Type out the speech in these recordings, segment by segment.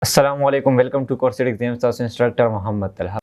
अस्सलामुअलैकुम, welcome to course exams instructor Mohammad Talha.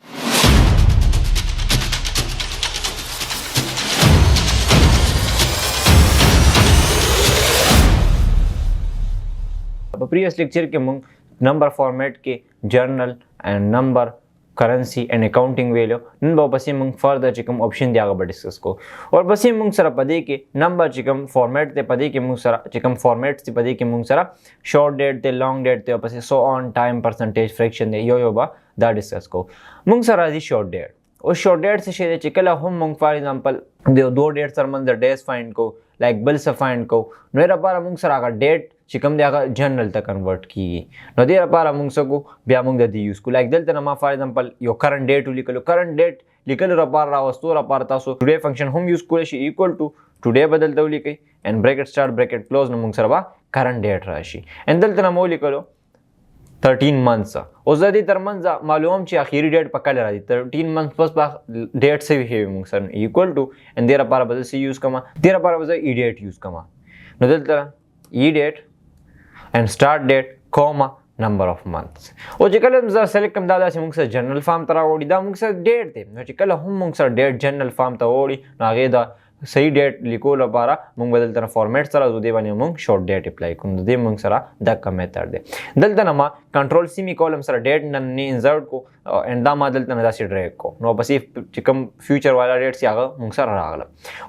Previous lecture के मुंग नंबर फॉर्मेट के general and number currency and accounting value नन बसी मुंग फर्दर चिकम ऑप्शन दिया गया डिस्कस को और बसी मुंग सरा पदे के नंबर चिकम फॉर्मेट ते पदे के मुंग सरा चिकम फॉर्मेट से पदे के मुंग सरा शॉर्ट डेट ते लॉन्ग डेट ते बसी सो ऑन टाइम परसेंटेज फ्रैक्शन दे यो बा दा डिस्कस को मुंग सरा दी शॉर्ट डेट और शॉर्ट डेट से शेदे चिकला हम मुंग फॉर एग्जांपल दो डेट सर मंद डेज फाइंड को लाइक बिल से फाइंड को नोरा पारा मुंग सरा का डेट चिकम दिया जनरल तक कन्वर्ट की नो देर पारा मुंग सको ब्या मुंग दी यूज को लाइक दलते नमा फॉर एग्जांपल यो करंट डेट लिखलो करंट डेट लिखलो रपार रा वस्तु रपार तासो टुडे फंक्शन हम यूज को इक्वल टू टुडे बदलते लिखे and bracket start bracket close न मुंग सरबा करंट डेट राशि एंड दलते नमा लिखलो 13 मंथ्स ओजदी तर मंथ मालूम ची आखिरी डेट पक्का ले रही 13 मंथ बस डेट से है मुंग सर इक्वल टू एंड देर पारा बदल से यूज कमा देर पारा बदल ई डेट यूज कमा नो दलते ई date and start date comma number of months o jikala mza select kam dada se mungsa general form tara odi da mungsa date de no jikala hum mungsa date general form ta odi na age da सही डेट लिखो लपारा मुंग बदल तना फॉर्मेट सरा जो दे बने मुंग शॉर्ट डेट अप्लाई कुन दे मुंग सरा दक्का मेथड दे दल तना मा कंट्रोल सी मी कॉलम सरा डेट नन्नी इंसर्ट को एंड दा मा दल तना दा ड्रैग को नो बस चिकम फ्यूचर वाला डेट से आगा मुंग सरा रागला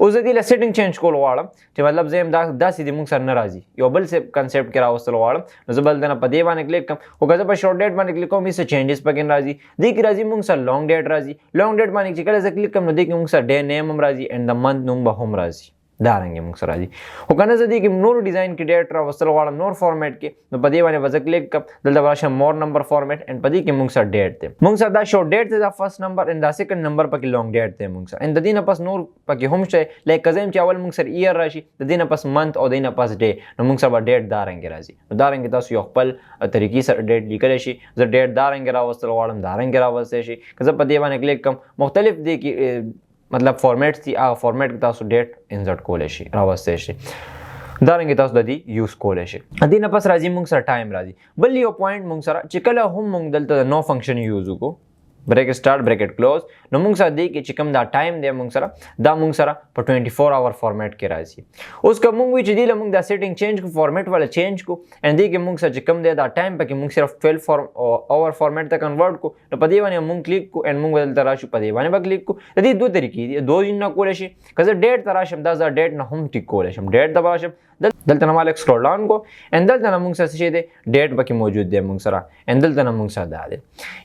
उस दिला सेटिंग चेंज को वाला जे मतलब जेम दा सीधी मुंग सर नाराजी यो बल से कांसेप्ट के रावस्तल वाला जबल तना पदे बाने क्लिक कम ओ गजा पर शॉर्ट डेट बाने क्लिक को मी से चेंजेस पकिन राजी देख राजी मुंग सर लॉन्ग डेट राजी लॉन्ग डेट बाने चिकला से क्लिक कम देख मुंग सर डे नेम राजी एंड द मंथ हम राजी दारेंगे मुंग सराजी होकने से कि नोर डिजाइन की डेट रा वस्तल वाला नोर फॉर्मेट के तो पदी वाले वजह क्लिक कब दलदा भाषा मोर नंबर फॉर्मेट एंड पदी के मुंग सर डेट थे मुंग सर दा शॉर्ट डेट थे दा फर्स्ट नंबर एंड दा सेकंड नंबर पर की लॉन्ग डेट थे मुंग सर एंड ददीना पास नोर पर की होम स्टे लाइक कजेम चावल मुंग सर ईयर राशि ददीना पास मंथ और ददीना पास डे न मुंग सर डेट दारेंगे राजी दारेंगे तास योपल तरीकी सर डेट लिखलेशी ज डेट दारेंगे रा वस्तल वाला दारेंगे रा वस्तेशी कज पदी वाले क्लिक कम मुख्तलिफ दे की मतलब फॉर्मेट थी आ फॉर्मेट के तासु डेट इंसर्ट कोलेशी रावस्तेशी दारेंगे तासु ददी यूज कोलेशी अदी नपस राजी मुंग सर टाइम राजी बल्ली यो पॉइंट मुंग सर चिकला हम मुंग दलता नो फंक्शन यूज को ब्रैकेट स्टार्ट ब्रैकेट क्लोज न मुंग सर दी के चिकम दा टाइम दे मुंग सर दा मुंग सर पर 24 आवर फॉर्मेट के राजी उसका मुंग विच दी मुंग दा सेटिंग चेंज को फॉर्मेट वाला चेंज को एंड दी के मुंग सर चिकम दे दा टाइम पे के मुंग सिर्फ 12 आवर फॉर्मेट तक कन्वर्ट को न पदी वाने मुंग क्लिक को एंड मुंग बदल तराशु पदी वाने बा क्लिक को दी दो तरीके दो जिन ना कोलेशी कज डेट तराशम दा डेट ना हम टिक कोलेशम डेट दबाशम दल तना मालिक स्क्रॉल डाउन को एंड दल तना मुंग सर से दे डेट बाकी मौजूद दे मुंग सर एंड दल तना मुंग सर दा दे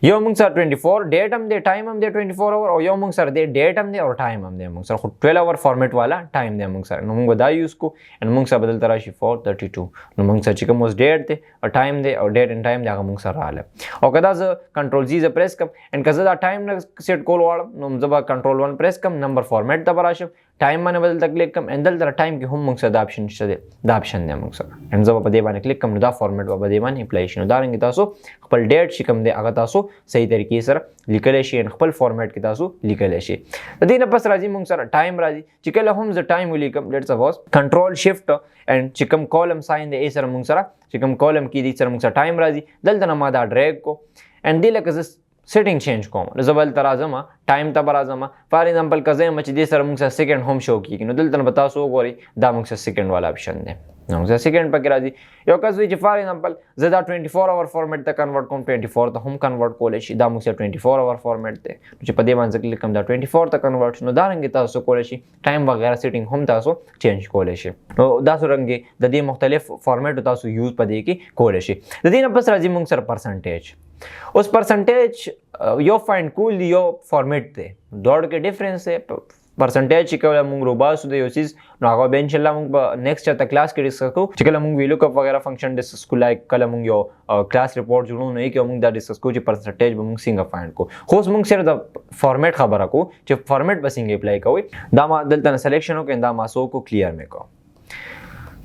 यो मुंग सर 24 डेट हम दे टाइम हम दे 24 आवर और यो मुंग सर दे डेट हम दे और टाइम हम दे मुंग सर 12 आवर फॉर्मेट वाला टाइम दे मुंग सर मुंग दा यूज को एंड मुंग सर बदल तराशी 432 मुंग सर चिकम उस डेट दे और टाइम दे और डेट एंड टाइम दे मुंग सर आले और कदा कंट्रोल जी प्रेस कम एंड कजा दा टाइम न सेट कोल वाला नो जब कंट्रोल 1 प्रेस कम नंबर फॉर्मेट तबराशम टाइम माने बदल तक क्लिक कम एंड दल तर टाइम के हम मुंग सर दा ऑप्शन दे मुंग सर एंड जब पदे बाने क्लिक कम दा फॉर्मेट वा पदे बाने अप्लाई दारेंगे तासो खपल डेट शिकम दे अगर तासो सही तरीके सर लिखलेशी एंड खपल फॉर्मेट के तासो लिखलेशी तदीन बस राजी मुंग सर टाइम राजी चिकल हम ज time will come let's suppose control shift and चिकम कॉलम साइन दे सर मुंग सर चिकम कॉलम की दी सर मुंग सर टाइम राजी दल तना मादा ड्रैग को एंड दिल का सेटिंग चेंज को जबल तराजमा टाइम तबराजमा फॉर एग्जांपल कजे मच दे सर मुंग सर सेकंड होम शो की नो दिल तना बता सो गोरी दा मुंग सर सेकंड वाला ऑप्शन दे मुंग सर सेकंड पर राजी यो कज विच फॉर एग्जांपल जदा 24 आवर फॉर्मेट तक कन्वर्ट को 24 तो हम कन्वर्ट कोलेशी दा मुंग सर 24 आवर फॉर्मेट ते जे पदे मान क्लिक कम दा 24 तक कन्वर्ट नो दारंगे तासो कोलेशी टाइम वगैरह सेटिंग हम तासो चेंज कोलेशी नो दासो रंगे ददी मुख्तलिफ फॉर्मेट तासो यूज पदे की कोलेशी ददी न बस राजी मुंग सर परसेंटेज उस परसेंटेज यो फाइंड कूल यो फॉर्मेट थे दौड़ के डिफरेंस है परसेंटेज चिकला मुंग रोबा सुदे यो चीज नागा बेंचला मुंग नेक्स्ट चता क्लास के डिस्कस को चिकला मुंग वी लुकअप वगैरह फंक्शन डिस्कस को लाइक कला मुंग यो क्लास रिपोर्ट जुनो नहीं कि मुंग दा डिस्कस को जे परसेंटेज मुंग सिंग फाइंड को होस मुंग सिर द फॉर्मेट खबर को जे फॉर्मेट बसिंग अप्लाई को दामा दलतना सिलेक्शन हो के दामा सो को क्लियर में को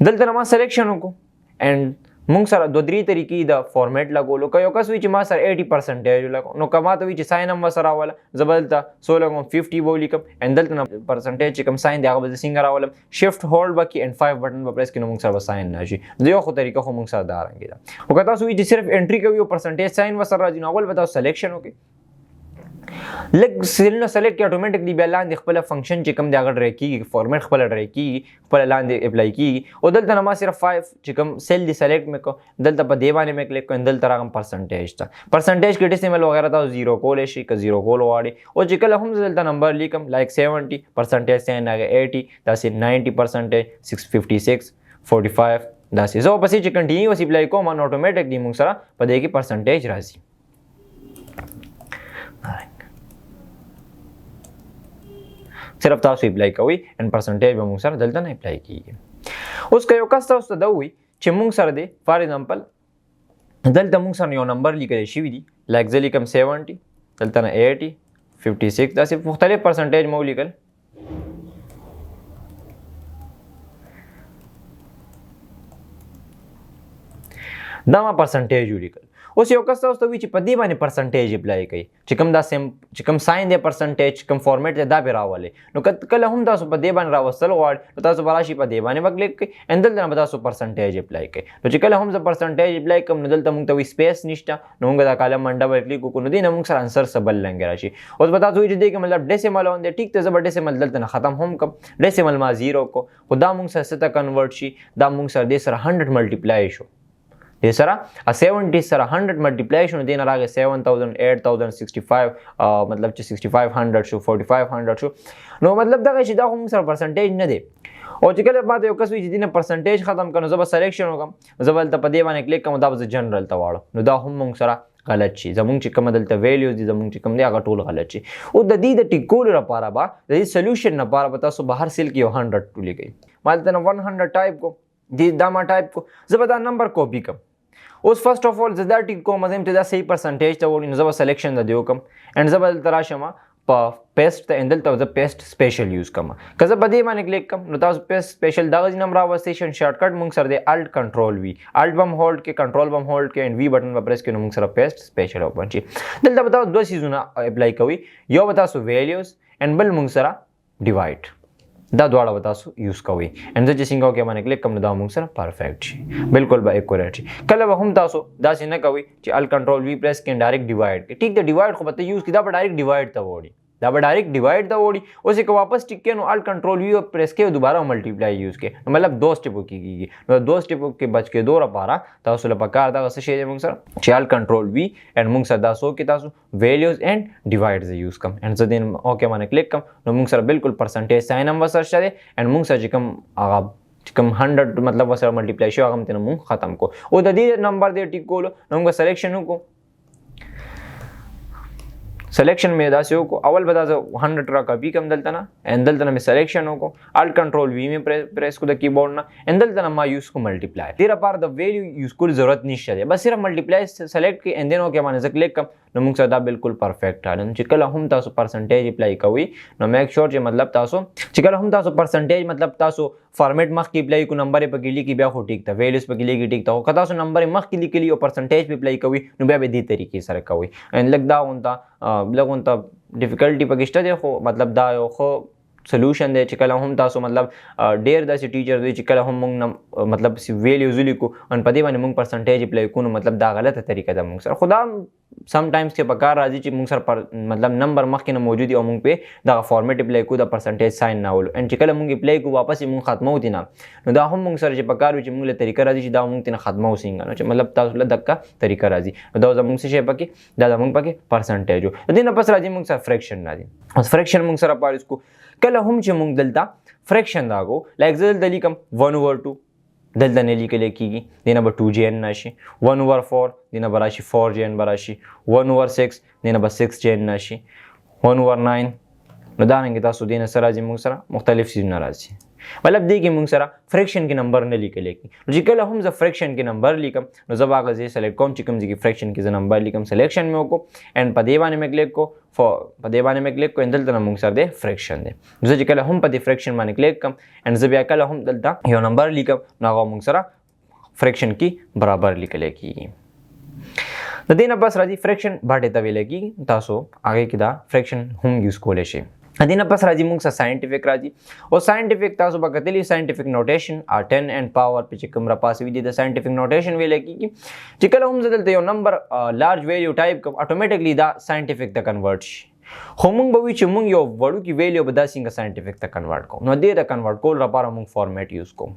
दलतना मा सिलेक्शन को एंड مونږ سره دوه درې طریقې د فارمیټ لګولو که یو کس وي چې ما سره 80% لګو نو که ماته وي چې ساین هم ورسره راوله زه به دلته څو لګوم 50 به ولیکم اند دلته نه پرسنټیج چې کوم ساین دی هغه به زه څنګه راولم شفټ هولډ به کړي اند 5 بټن به پریس کړي نو مونږ سره به ساین نه شي د یو خو طریقه خو مونږ سره دا رنګې ده خو که تاسو وي چې صرف انټري کوي او پرسنټیج ساین ورسره راځي نو اول به تاسو سلیکشن وکړئ لږ سیلونه سلیکټ کړئ اتوماتیکلی بیا لاندې خپله فنکشن چې کوم دی هغه ډرای کېږي فارمیټ خپله ډرای کېږي خپله لاندې اپلای کېږي او دلته نه ما صرف 5 چې کوم سیل دی سلیکټ مې کړو دلته په دې باندې مې کلیک کړو دلته راغلم پرسنټیج ته پرسنټیج کې ډیسیمل وغیره تاسو زیرو کولی شي که زیرو کول غواړئ او چې کله هم زه دلته نمبر لیکم لایک 70 پرسنټیج ساین هغه 80 داسې 90% 656 45 داسې زه ورپسې چې کنټینیوس اپلای کوم نو اتوماتیکلی موږ سره په دې کې پرسنټیج راځي صرف تاسو اپلای کوئ ان پرسنټیج به موږ سره دلته نه اپلای کیږي اوس که یو کس تاسو ته دا ووایي چې موږ سره دی فار ایگزامپل دلته موږ سره یو نمبر لیکلی شوي دي لایک زه لیکم 70 دلته نه 80 56 داسې مختلف پرسنټیج مو ولیکل دا ما پرسنټیج ولیکل اوس یو کس تاسو ته وایي چې په دې باندې پرسنټیج اپلای کوي چې کوم ساین دی پرسنټیج کوم فارمیټ دی دا به راولي نو کله هم تاسو په دې باندې راوستل غواړئ نو تاسو به راشئ په دې باندې به کلیک کړئ اند دلته نه به تاسو پرسنټیج اپلای کوئ نو چې کله هم زه پرسنټیج اپلای کوم نو دلته موږ ته وایي سپیس نشته نو موږ دا کالم باندې ډبل کلیک وکړو نو دې نه موږ سره انسر څه بل رنګ راشي اوس به تاسو وایي چې دې کې مطلب ډیسیمل اون دی ټیک ته زه به ډیسیمل دلته نه ختم هم کړم ډیسیمل ما زیرو کړو خو دا موږ سره څه ته کنورټ شي دا موږ سره دې سره 100 ملټیپلای شو دې سره 70 سره 100 ملټیپلای شو نو دې نه راغی 7000 8000 65 مطلب چې 6500 شو 4500 شو نو مطلب دغه چې دا خو موږ سره پرسنټیج نه دی او چې کله ماته یو کس وایي چې دې نه پرسنټیج ختم کړه نو زه به سلیکشن وکړم زه به دلته په دې باندې کلیک کوم دا به زه جنرل ته واړم نو دا هم موږ سره غلط شي زمونږ چې کومه دلته ویلیوز دي زمونږ چې کوم دی هغه ټول غلط شي او د دې د ټیکولو لپاره به د دې سلیوشن لپاره به تاسو به هر سیل کې یو 100 ولیکئ ما دلته نه 100 ټایپ کو دا ما ټایپ کو زه به دا نمبر کاپي کړم اوس فرست اف اول زه دا ټیک کوم زه ته دا صحیح پرسنټیج ته وړي نو زه به سلیکشن د دیو کوم اند زه به دلته راشم په پیسټ ته اند دلته زه پیسټ سپیشل یوز کوم که زه په دې باندې کلیک کوم نو تاسو پیسټ سپیشل دغه نمبر راوستیشن شارټکټ موږ سره دی الټ کنټرول وی الټ بم هولډ کې کنټرول بم هولډ کې اند وی بټن په پریس کې نو موږ سره پیسټ سپیشل اوپن شي دلته به تاسو دوه سیزونه اپلای کوئ یو به تاسو ویلیوز اند بل موږ سره ډیوایډ دا دواړه به تاسو یوز کوئ اند زه چې څنګه وکړم باندې کلیک کوم نو دا موږ سره پرفیکټ شي بالکل به ایکوریټ شي کله به هم تاسو داسې نه کوئ چې ال کنټرول وی پریس کړئ ډایرکټ ډیوایډ کړئ ټیک د ډیوایډ خو به ته یوز کړئ دا به ډایرکټ ډیوایډ ته وړي دا به ډایرکټ ډیوایډ ته وړي اوس که واپس ټیک کړئ نو ال کنټرول وی پریس کړئ دوباره ملټیپلای یوز کړئ نو مطلب دو سټیپو کې کېږي نو دو سټیپو کې بچ کېدو لپاره تاسو له پکار دغه څه شی دی موږ سره چې ال کنټرول وی اند موږ سره دا څو کې تاسو ویلیوز اند ډیوایډ زه یوز کوم اند زه دین اوکې باندې کلیک کوم نو موږ سره بالکل پرسنټیج ساین هم ورسره شته اند موږ سره چې کوم هغه کوم 100 مطلب ورسره ملټیپلای شو هغه هم موږ ختم کو او د دې نمبر دی ټیک کولو نو موږ سلیکشن وکړو سلیکشن مې داسې وکړو اول به دا زه 100 را کاپي کوم دلته نه اند دلته نه مې سلیکشن وکړو الټ کنټرول وی مې پریس کړو د کیبورډ نه اند دلته نه ما یوز کو ملټیپلای دې لپاره د ویلیو یوز کول ضرورت نشته دی بس صرف ملټیپلای سلیکټ کړئ اند دین اوکې باندې زه کلیک کوم نو موږ سره دا بالکل پرفیکټ راځي چې کله هم تاسو پرسنټیج اپلای کوئ نو میک شور چې مطلب تاسو چې کله هم تاسو پرسنټیج مطلب تاسو فارمیټ مخکې اپلای کو نمبر یې پکې لیکي بیا خو ټیک ته ویلیوز پکې لیکي ټیک ته خو که تاسو نمبر یې مخکې لیکلي او پرسنټیج په اپلای کوئ نو بیا به دې طریقې سره کوئ اند لږ دا غونته ډیفیکلټي پکې شته دی خو مطلب دا یو خو سولوشن دی چې کله هم تاسو مطلب ډیر داسې ټیچر دی چې کله هم موږ مطلب ویلیوز لیکو ان په دې باندې موږ پرسنټیج اپلای کوو مطلب دا غلطه طریقه ده موږ سره خدا سم ټایمز کې په کار راځي چې موږ سره مطلب نمبر مخکې نه موجود او موږ په دغه فارمیټ اپلای کوو د پرسنټیج ساین نه ولو ان چې کله موږ اپلای کوو واپس موږ ختمو دي نه نو دا هم موږ سره چې په کار وي چې موږ له طریقه راځي چې دا موږ تنه ختمو څنګه نو چې مطلب تاسو له دغه طریقه راځي دا زموږ څه شی پکې دا زموږ پکې پرسنټیج د دې نه پس راځي موږ سره فریکشن راځي اوس فریکشن موږ سره پاریس کو کله هم چې موږ دلته فریکشن راغو لایک زه دلته لیکم 1/2 دلته نه لیکل کېږي دې نه به 2jn راشي 1/4 دې نه به راشي 4jn به راشي 1/6 دې نه به 6jn راشي 1/9 نو دا رنګې تاسو دې نه سره راځي موږ سره مختلف څیزونه راځي مطلب دې کې موږ سره فریکشن کې نمبر نه لیکل کېږي نو چې کله هم زه فریکشن کې نمبر لیکم نو زه به هغه ځای سلیکټ کوم چې کوم ځای کې فریکشن کې زه نمبر لیکم سلیکشن مې وکړو اند په دې باندې مې کلیک کو په دې باندې مې کلیک کو اند دلته نه موږ سره دی فریکشن دی زه چې کله هم په دې فریکشن باندې کلیک کوم اند زه بیا کله هم دلته یو نمبر لیکم نو هغه موږ سره फ्रैक्शन की बराबर लिखले की د دې نه بس راځي फ्रैक्शन باندې ته ویل کی تاسو هغه کې دا फ्रैक्शन هم یوز کولای شئ د دې نه بس راځي موږ سره ساينټیفیک راځي او ساينټیفیک تاسو به کتلی ساينټیفیک نوټیشن 10 and power په کوم را پاسې وي د ساينټیفیک نوټیشن ویل کی چې کله هم زدلته یو نمبر لارج ویلیو ټایپ کوم اتوماتیکلی دا ساينټیفیک ته کنورټ شي خو موږ به وی چې موږ یو وړو کې ویلیو به دا څنګه ساينټیفیک ته کنورټ کوو نو دې ته کنورټ کول لپاره موږ فارمیټ یوز کوو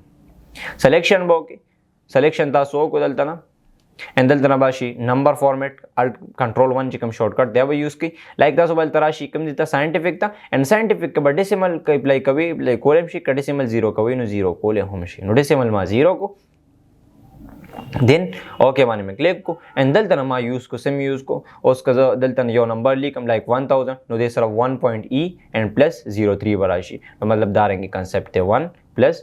سلیکشن به وکړي سلیکشن تاسو وکړو دلته نه and دلته نه باشي نمبر فارمیټ الټ کنټرول 1 چې کوم شارټ کټ دی به یوز کی لایک تاسو بل تراشي کوم دي ته ساينټیفیک ته and ساينټیفیک کې به ډیسیمل کې اپلای کوي لایک کولم شي ک ډیسیمل 0 کوي نو 0 کولې هم شي نو ډیسیمل ما 0 کو دین اوکے باندې مې کلیک کو and دلته نه ما یوز کو سم یوز کو اوس که دلته یو نمبر لیکم لایک 1000 نو دې سره 1.e and plus 03 براشي نو مطلب دا رنګ کنسپټ ته 1 plus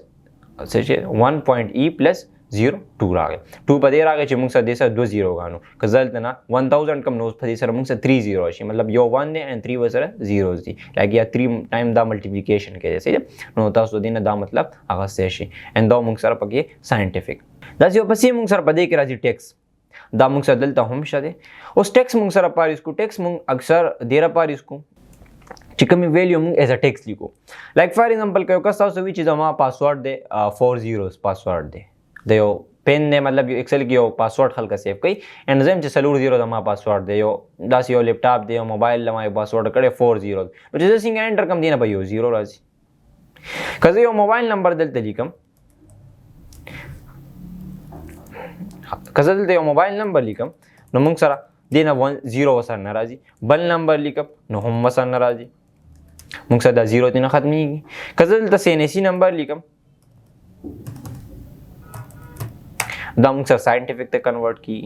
1.e plus 0 2 راغی 2 په دې راغی چې موږ سره د سره 2 0 غانو که ځلته نه 1000 کم نو په دې سره موږ سره 3 0 شي مطلب یو 1 دی and 3 وسره 0 دي لکه یا 3 ټایم دا ملټیپلیکیشن کې صحیح نو تاسو دینه دا مطلب هغه څه شي and دا موږ سره پکې ساينټیفیک دا یو پسې موږ سره په دې کې راځي ټیکس دا موږ سره دلته هم شته اوس ټیکس موږ سره پاریس کو ټیکس موږ اکثر ډیره پاریس کو چې کوم ویلیو موږ ایز ا ټیکس لیکو لایک فار ایگزامپل کيو کس تاسو وی چې زما پاسورډ دی 4 zeros پاسورډ دی د یو پین نه مطلب یو ایکسل کې یو پاسورډ خلک سیو کوي اند زم چې سلور 0 د ما پاسورډ دی یو داس یو لپټاپ دی یو موبایل لمه یو پاسورډ کړي 4 0 نو چې څنګه انټر کوم دی نه به یو 0 راځي کله یو موبایل نمبر دلته لیکم کله دلته یو موبایل نمبر لیکم نو موږ سره دینه 0 وسره ناراضي بل نمبر لیکم نو هم وسره ناراضي موږ سره دا 0 دینه ختميږي کله دلته سینسی نمبر لیکم دا موږ سره ساينټیفیک ته کنورټ کی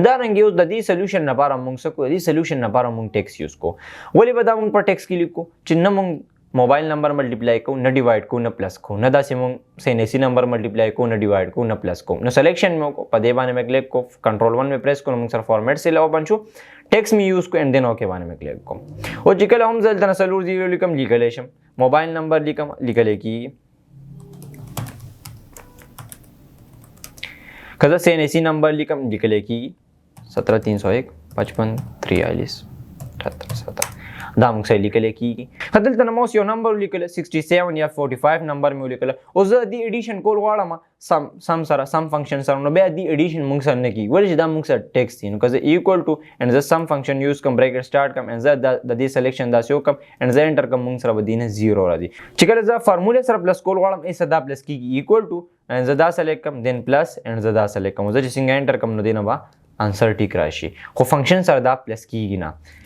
دا رنګ یو د دې سولوشن لپاره موږ څه کوو د دې سولوشن لپاره موږ ټیکس یوز کوو ولې به دا موږ په ټیکس کې لیکو چې نه موږ موبایل نمبر ملټیپلای کوو نه ډیوایډ کوو نه پلس کوو نه داسې موږ سینسی نمبر ملټیپلای کوو نه ډیوایډ کوو نه پلس کوو نو سلیکشن مې کو په دې باندې مې کلیک کو کنټرول 1 مې پریس کو موږ سره فارمیټ سره لاو بنشو ټیکس مې یوز کو اند دین اوکے باندې مې کلیک کوم او چې کله هم ځل تنه سلور 0 لیکم لیکل شم موبایل نمبر لیکم لیکل کی کله سینسی نمبر لیکم لیکل کی 17301 55 43 78 دا موږ سره لیکل کیږي خدل ته نو یو نمبر لیکل 67 یا 45 نمبر مې لیکل او زه دی ایډیشن کول غواړم سم سره سم فنکشن سره نو بیا دی ایډیشن موږ سره نه کی ولې دا موږ سره ټیکس دی نو که ایکوال ټو اند ز سم فنکشن یوز کوم بریکټ سٹارټ کوم اند ز د دې سلیکشن دا سیو کوم اند ز انټر کوم موږ سره بدینه 0 راځي چې کله ز فارموله سره پلس کول غواړم ای صدا پلس کیږي ایکوال ټو اند ز دا سلیکټ کوم دین پلس اند ز دا سلیکټ کوم ز چې څنګه انټر کوم نو دینه با انسر ټیک راشي خو فنکشن سره دا پلس کیږي نه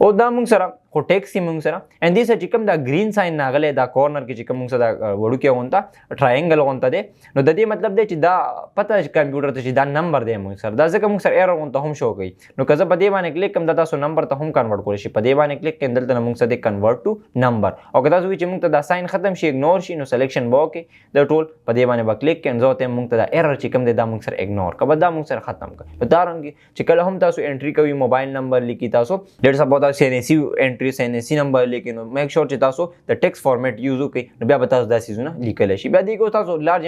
او دا موږ سره خو ټیکس یې موږ سره اند دې چې کوم دا گرین ساين ناغله دا کورنر کې چې کوم موږ سره وړو کې وونتا ټرایانګل وونتا دی نو د دې مطلب دی چې دا پته کمپیوټر ته چې دا نمبر دی موږ سره دا ځکه موږ سره ایرر وونتا هم شو کوي نو که زه په دې باندې کلیک کوم دا تاسو نمبر ته هم کنورټ کولی شي په دې باندې کلیک کړئ دلته موږ سره کنورټ ټو نمبر او که تاسو وی چې موږ ته دا ساين ختم شي اګنور شي نو سلیکشن بو کې د ټول په دې باندې کلیک کړئ زه ته موږ ته دا ایرر چې کوم دی دا موږ سره اګنور کبه دا موږ سره ختم کړ دا رنګ چې کله هم تاسو انټری کوي موبایل نمبر لیکي تاسو ډیر سپوز تاسو سینسی انټری سینسی نمبر لیکي نو میک شور چې تاسو د ټیکس فارمیټ یوز وکړئ نو بیا به تاسو دا سیزونه لیکل شي بیا دغه تاسو لارج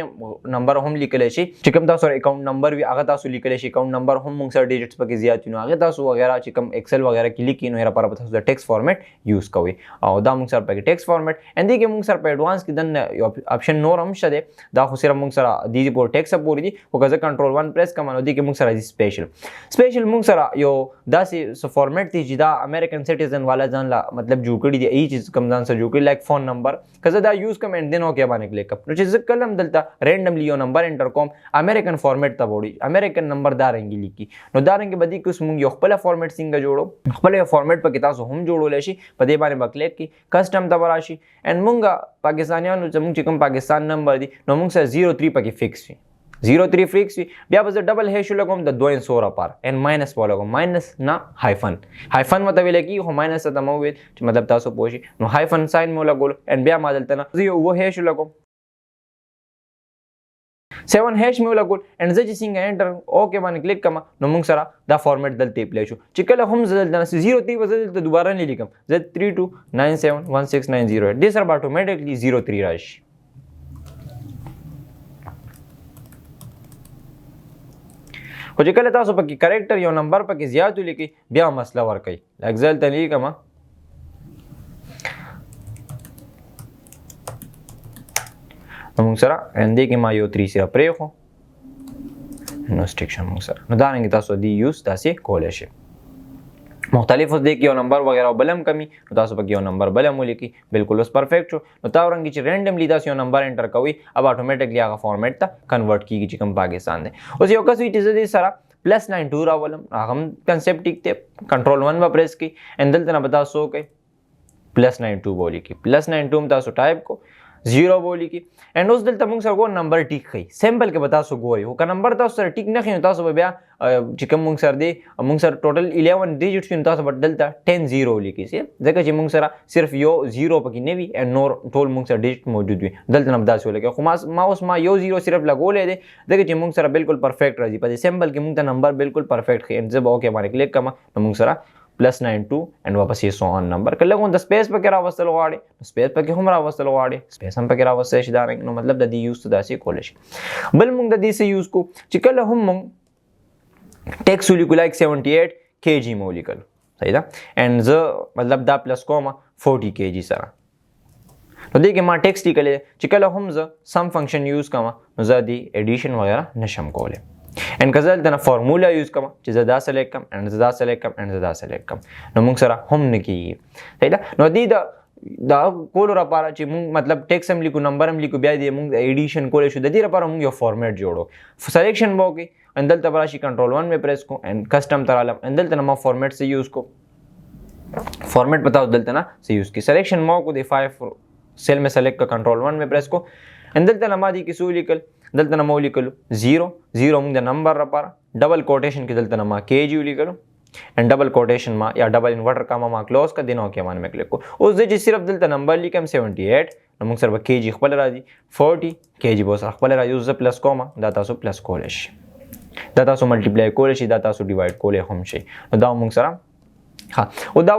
نمبر هم لیکل شي چې کوم تاسو اکاونټ نمبر وی هغه تاسو لیکل شي اکاونټ نمبر هم موږ سره ډیجټس پکې زیات نو هغه تاسو وغیرہ چې کوم ایکسل وغیرہ کې لیکي نو لپاره تاسو د ټیکس فارمیټ یوز کوئ او دا موږ سره پکې ټیکس فارمیټ اند دغه موږ سره په ایڈوانس کې دن آپشن نور هم شته دا خو صرف موږ سره د دې پور ټیکس پورې دي او که کنټرول 1 پریس کوم نو دغه موږ سره سپیشل موږ سره یو داسې فارمیټ دی چې دا امریکن سټیزن والا ځان لا مطلب جوړ کړی دی ای چیز کوم ځان سره جوړ کړی لایک فون نمبر کزه دا یوز کوم اند دین اوکے باندې کلیک کوم نو چې زه کلم دلته رینډملی یو نمبر انټر کوم امریکن فارمیټ ته وړي امریکن نمبر دا رنګ لیکي نو دا رنګ بدی کوم موږ یو خپل فارمیټ څنګه جوړو خپل فارمیټ په کې تاسو هم جوړول شي په دې باندې کلیک کی کسٹم ته وراشي اند موږ پاکستانیانو چې کوم پاکستان نمبر دی نو موږ سره 03 پکې فکس وي 03 فکس وي بیا به ډبل هیش لګوم د 2 سورا پر ان ماینس په لګوم ماینس نه هایفن مته ویل کی هو ماینس ته مو ویل چې مطلب تاسو پوښي نو هایفن ساين مو لګول ان بیا ما دلته نه یو و هیش لګوم 7 هیش مې لګول اند زه چې څنګه انټر اوکے باندې کلیک کوم نو موږ سره دا فارمیټ دلته پلی شو چې کله هم دلته 03 وزدلته دوباره نه لیکم زه 32971690 دې سره اتوماتیکلی 03 راشي خو چې کله تاسو پکې کریکټر یو نمبر پکې زیات ولیکئ بیا مسله ورکوي لکه زه دلته لیکم نو موږ سره دې کې ما یو 3 سره پرېښو نو سټیکشن موږ سره نو دارنګې تاسو دې یوز داسې کولی شئ مختلف اوس دی کې یو نمبر وغیرہ بلم کمی نو تاسو پکې یو نمبر بلم ولیکئ بالکل اوس پرفیکټ شو نو تا ورنګې چې رینډملی تاسو یو نمبر انټر کوئ اب اټومیټکلی هغه فارمیټ ته کنورټ کیږي چې کوم پاکستان دی اوس یو کس وي چې زه دې سره +92 راولم هغه هم کنسپټ ټیک دی کنټرول 1 به پریس کړئ ان دلته نه به تاسو وکئ +92 به ولیکئ +92 هم تاسو ټایپ کو 0 بولی کی اینڈ اوس دلته موږ سره ګور نمبر ټیک خي سیمپل کې به تاسو ګوري او که نمبر تاسو سره ټیک نه خي نو تاسو به بیا چې کوم موږ سره دی موږ سره ټوټل 11 ډیجټس نو تاسو به دلته 10 0 لیکي سي ځکه چې موږ سره صرف یو 0 پکې نه وي اینڈ نور ټول موږ سره ډیجټ موجود وي دلته نه تاسو لکه خو ما اوس ما یو 0 صرف لګولې دی ځکه چې موږ سره بالکل پرفیکټ راځي په سیمپل کې موږ ته نمبر بالکل پرفیکټ خي ان زه به اوکې باندې کلیک کوم نو موږ سره +92 and واپس یې سو ان نمبر کله کوم د سپیس پکې راوستل غواړي سپیس پکې هم راوستل غواړي سپیس هم پکې راوستل شي دا نو مطلب د دې یوز ته داسې کول شي بل موږ د دې سه یوز کو چې کله هم موږ ټیکس ولیکو لایک 78 kg مو لیکل صحیح ده and زه مطلب دا پلس کوم 40 kg سره نو دې کې ما ټیکس لیکل چې کله هم زه سم فنکشن یوز کوم نو زه دې ایډیشن وغیرہ نشم کوله ان کزل دنه فارمولا یوز کوم چې زه دا سلیکټ کوم ان زه دا سلیکټ کوم ان زه دا سلیکټ کوم نو موږ سره هم نه کیږي صحیح ده نو دې دا کول لپاره چې موږ مطلب ټیکس هم لیکو نمبر هم لیکو بیا دې موږ ایډیشن کولای شو د دې لپاره موږ یو فارمیټ جوړو سلیکشن مو کې ان دلته براشي کنټرول 1 میں پریس کو ان کسٹم ترالم ان دلته ما فارمیټ سے یوز کو فارمیټ بتاؤ دلته نه سے یوز کی سلیکشن مو کو دې 5 سیل میں سلیکٹ کا کنټرول 1 میں پریس کو ان دلته ما دې کې سو لیکل دلته نو لیکلو 0 0 موږ د نمبر لپاره ډبل کوټیشن کې دلته ما kg لیکلو ان ډبل کوټیشن ما یا ډبل انورټر کاما ما کلوز کا دینو کې باندې کلیک کو اوس د چې صرف دلته نمبر لیکم 78 نو موږ سره kg خپل راځي 40 kg بو سره خپل راځي اوس پلس کوما دا تاسو پلس کول شي دا تاسو ملټیپلای کول شي دا تاسو ډیوایډ کول هم شي نو دا موږ سره ها او دا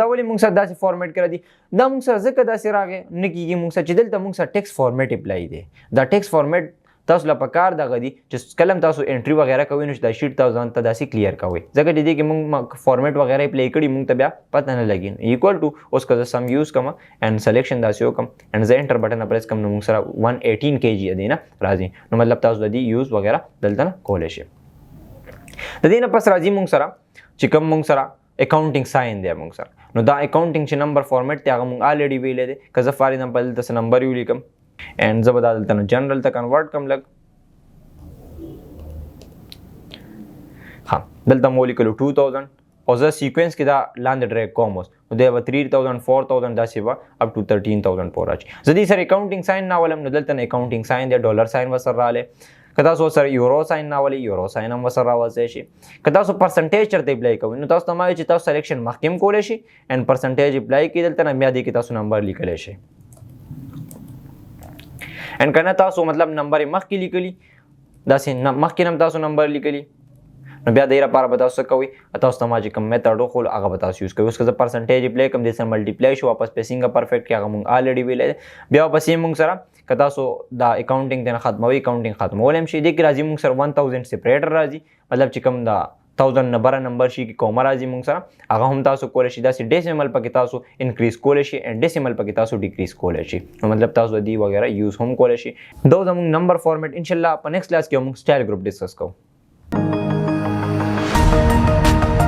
ولې موږ سره داسې فارمیټ کړی دی دا موږ سره ځکه داسې راغی نه کېږي موږ سره چې دلته موږ سره ټیکس فارمیټ اپلای دی دا ټیکس فارمیټ تاسو له پکار دغه دی چې کله تاسو انټری وغیرہ کوئ نو دا شیټ تاسو ځان ته داسې کلیر کوئ ځکه چې دې کې موږ فارمیټ وغیرہ اپلای کړي موږ ته بیا پته نه لګي ایکوال ټو اوس که زه سم یوز کوم اینډ سلیکشن داسې وکړم اینډ زه انټر بټن پریس کوم نو موږ سره 118 kg دی نه راځي نو مطلب تاسو د دې یوز وغیرہ دلته نه کولی شئ د دې نه پس راځي موږ سره چې کوم موږ سره اکاونټینګ ساين دی موږ سره نو دا اکاونټینګ چې نمبر فارمیټ ته هغه موږ الریډي ویلې دی که زه فار ایگزامپل دلته نمبر یو لیکم اینډ زه به دا دلته جنرل ته کنورټ کوم لګ ها دلته مو لیکلو 2000 او زه سیکوینس کې دا لاندې ډریګ کوم اوس نو دی به 3000 4000 داسې به اپ ټو 13000 پورې راځي زه دې سره اکاونټینګ ساين نه ولم نو دلته اکاونټینګ ساين دی ډالر ساين وسره رااله که تاسو سره یورو ساين نه ولې یورو ساين هم وسره راوځي شي که تاسو پرسنټیج چرته اپلای کوئ نو تاسو تمایي چې تاسو سلیکشن مخکیم کولای شي ان پرسنټیج اپلای کې دلته نه بیا دې کې تاسو نمبر لیکلی شي ان کنه تاسو مطلب نمبر مخکې لیکلی داسې مخکې هم تاسو نمبر لیکلی نو بیا دې لپاره به تاسو کوئ تاسو ته ما چې کوم میتھډ وخو هغه به تاسو یوز کوئ اوس که زه پرسنټیج اپلای کوم دې سره ملټیپلای شو واپس پیسینګ پرفیکټ کې هغه موږ الریډي ویلې بیا پسې موږ سره که تاسو دا اکاونټینګ ته ختموي اکاونټینګ ختمول هم شي دې کې راځي موږ سره 1000 سپریټر راځي مطلب چې کوم دا 1000 نمبر شي کې کومه راځي موږ سره هغه هم تاسو کولی شي داسې ډیسیمل پکې تاسو انکریز کولی شي اینډ ډیسیمل پکې تاسو ډیکریز کولی شي نو مطلب تاسو دې وغیرہ یوز هم کولی شي دا زموږ نمبر فارمیټ ان شاء الله په نیکسٹ کلاس کې موږ سټایل ګروپ ډسکس کوو